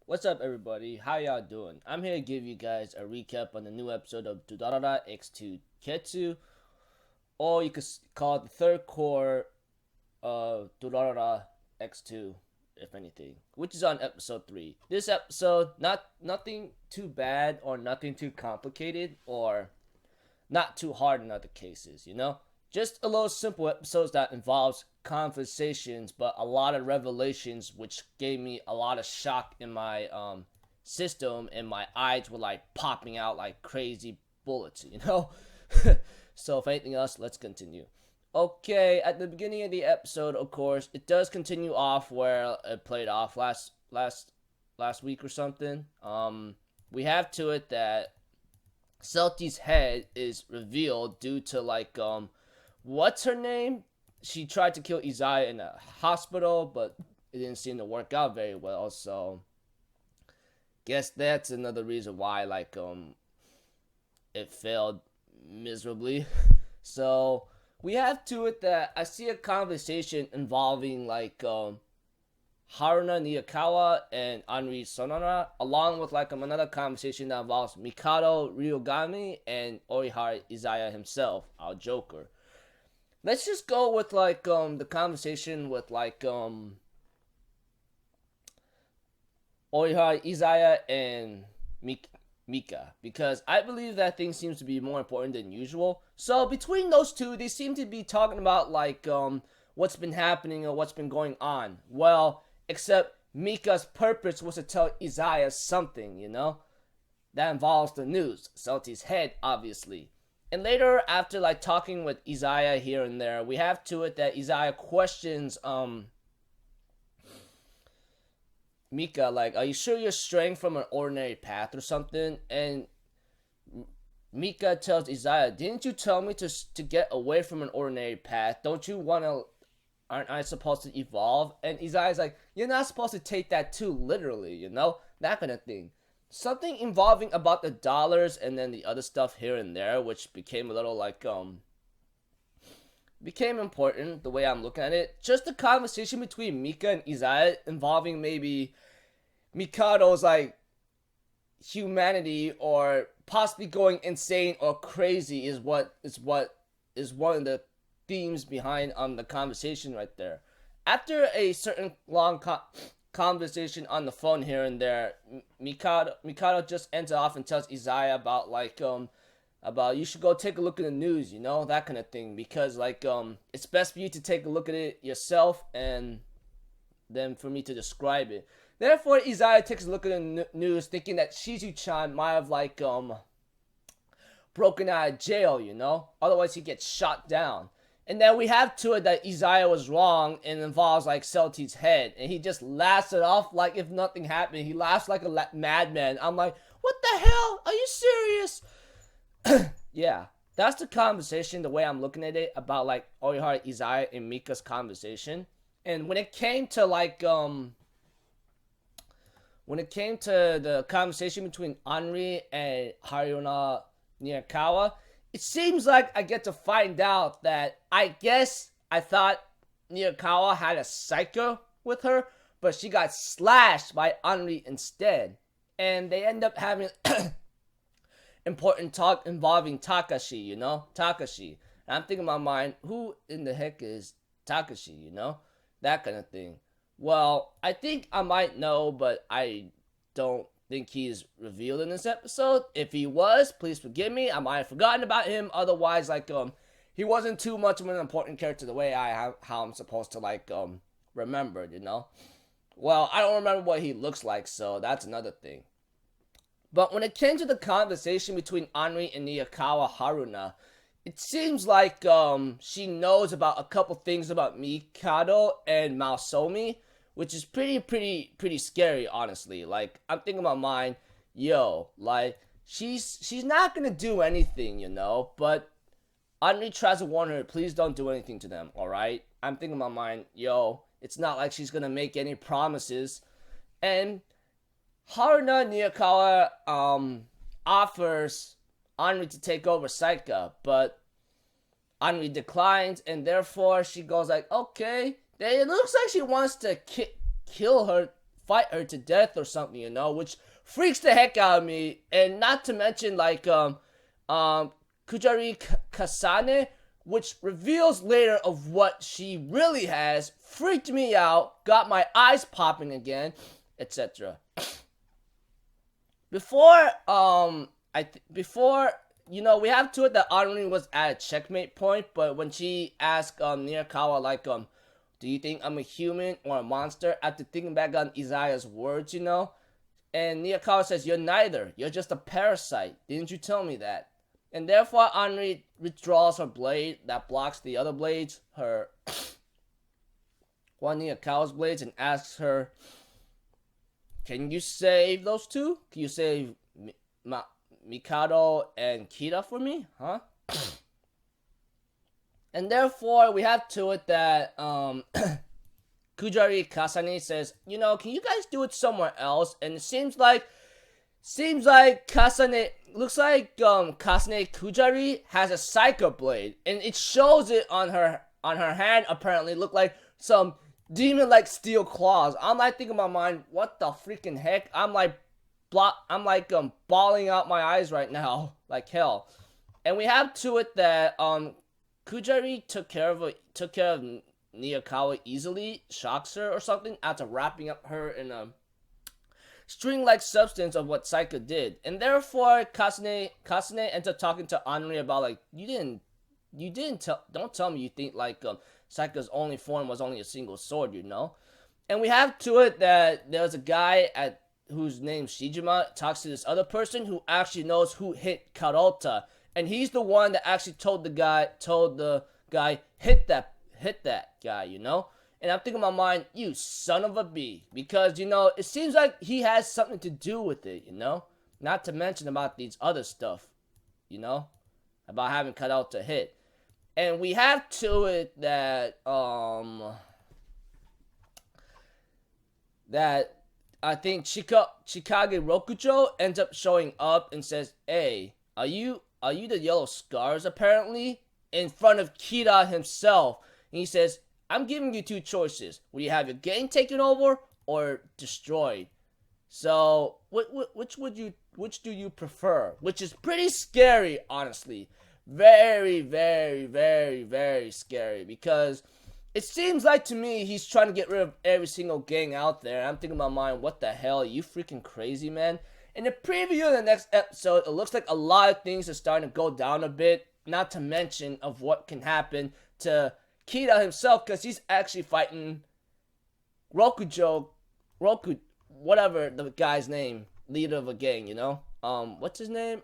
What's up, everybody? How y'all doing? I'm here to give you guys a recap on the new episode of Durarara X2 Ketsu, or you could call it the third core of Durarara X2, if anything, which is on episode 3. This episode, nothing too bad or nothing too complicated or not too hard in other cases, Just a little simple episodes that involves conversations, but a lot of revelations, which gave me a lot of shock in my system, and my eyes were like popping out like crazy bullets. So, if anything else, let's continue. Okay, at the beginning of the episode, of course, it does continue off where it played off last week or something. We have to it that Celti's head is revealed due to what's her name? She tried to kill Isaiah in a hospital, but it didn't seem to work out very well. So, guess that's another reason why it failed miserably. So we have to it that I see a conversation involving Haruna Niyakawa and Anri Sonara, along with another conversation that involves Mikado Ryogami and Orihara Izaya himself, our Joker. Let's just go with the conversation with Orihara Izaya and Mika, because I believe that thing seems to be more important than usual. So between those two, they seem to be talking about what's been happening or what's been going on. Well, except Mika's purpose was to tell Isaiah something. That involves the news, Celti's head, obviously. And later, after talking with Isaiah here and there, we have to it that Isaiah questions Mika, are you sure you're straying from an ordinary path or something? And Mika tells Isaiah, didn't you tell me to get away from an ordinary path? Don't you want to, aren't I supposed to evolve? And Isaiah's like, you're not supposed to take that too literally, that kind of thing. Something involving about the dollars and then the other stuff here and there, which became a little became important the way I'm looking at it. Just the conversation between Mika and Isaiah involving maybe Mikado's humanity or possibly going insane or crazy is what is one of the themes behind the conversation right there. After a certain long conversation on the phone here and there, Mikado just ends off and tells Isaiah about you should go take a look at the news, that kind of thing, because it's best for you to take a look at it yourself and then for me to describe it. Therefore, Isaiah takes a look at the news, thinking that Shizu-chan might have broken out of jail, otherwise he gets shot down. And then we have to it that Isaiah was wrong and involves Celti's head, and he just laughs it off like if nothing happened. He laughs like a madman. I'm like, what the hell? Are you serious? Yeah, that's the conversation, the way I'm looking at it, about Orihara Izaya and Mika's conversation. And when it came to the conversation between Anri and Haruna Niyakawa, it seems like I get to find out that I guess I thought Niyakawa had a psycho with her, but she got slashed by Anri instead. And they end up having important talk involving Takashi, Takashi. And I'm thinking in my mind, who in the heck is Takashi, That kind of thing. Well, I think I might know, but I don't think he's revealed in this episode. If he was, please forgive me. I might have forgotten about him. Otherwise, he wasn't too much of an important character the way how I'm supposed to remember it, Well, I don't remember what he looks like, so that's another thing. But when it came to the conversation between Anri and Niyakawa Haruna, it seems like she knows about a couple things about Mikado and Maosomi, which is pretty scary, honestly. I'm thinking about mine, she's not gonna do anything, but Anri tries to warn her, please don't do anything to them, alright? I'm thinking about mine, it's not like she's gonna make any promises. And Haruna Niyakawa offers Anri to take over Saika, but Anri declines, and therefore she goes okay. It looks like she wants to kill her fight her to death or something, you know, which freaks the heck out of me. And not to mention like Kujari Kasane, which reveals later of what she really has, freaked me out, got my eyes popping again, etc. Before you know, we have to it that Anri was at a checkmate point, but when she asked Nirakawa like do you think I'm a human or a monster, after thinking back on Izaya's words, you know, and Nirakawa says, you're neither, you're just a parasite, didn't you tell me that? And therefore, Anri withdraws her blade that blocks the other blades, her one Nirakawa's blades, and asks her, can you save those two? Can you save Mikado and Kita for me? Huh? And therefore, we have to it that Kujari Kasane says, you know, can you guys do it somewhere else? And it seems like Kasane, looks like Kasane Kujari has a Psycho Blade, and it shows it on her hand. Apparently, look like some demon-like steel claws. I'm like thinking in my mind, what the freaking heck? I'm like bawling out my eyes right now, like hell. And we have to it that Kujari took care of Niyakawa easily, shocks her or something after wrapping up her in a string-like substance of what Saika did, and therefore Kasane ends up talking to Anri about like, don't tell me you think like Saika's only form was only a single sword, you know. And we have to it that there's a guy whose name Shijima talks to this other person who actually knows who hit Karota, and he's the one that actually told the guy hit that guy, you know. And I'm thinking in my mind, you son of a bee, because you know it seems like he has something to do with it, you know. Not to mention about these other stuff, you know, about having Karota hit. And we have to it that that I think Chikage Rokujo ends up showing up and says, hey, are you the Yellow Scars apparently? In front of Kira himself. And he says, I'm giving you two choices. Will you have your game taken over or destroyed? So, which do you prefer? Which is pretty scary, honestly. Very, very, very, very scary, because it seems like to me he's trying to get rid of every single gang out there. I'm thinking in my mind, what the hell? Are you freaking crazy, man? In the preview of the next episode, it looks like a lot of things are starting to go down a bit. Not to mention of what can happen to Kira himself, because he's actually fighting whatever the guy's name, leader of a gang, you know? What's his name?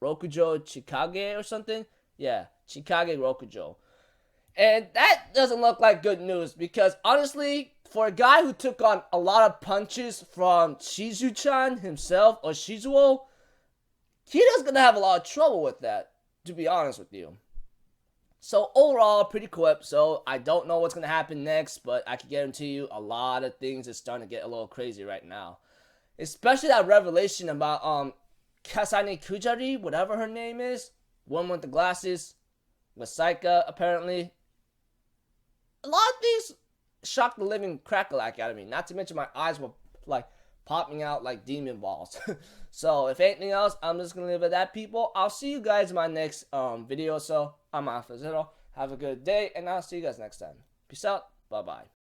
Rokujo Chikage or something? Yeah, Chikage Rokujo. And that doesn't look like good news, because honestly, for a guy who took on a lot of punches from Shizu-chan himself, or Shizuo, Kira's gonna have a lot of trouble with that, to be honest with you. So overall, pretty cool episode. I don't know what's going to happen next, but I can guarantee you a lot of things is starting to get a little crazy right now. Especially that revelation about Kasane Kujari, whatever her name is, one with the glasses, with Saika apparently. A lot of things shocked the living crackalack out of me. Not to mention my eyes were like popping out like demon balls. So if anything else, I'm just going to leave it at that, people. I'll see you guys in my next video. So I'm Alpha Zero. Have a good day, and I'll see you guys next time. Peace out. Bye-bye.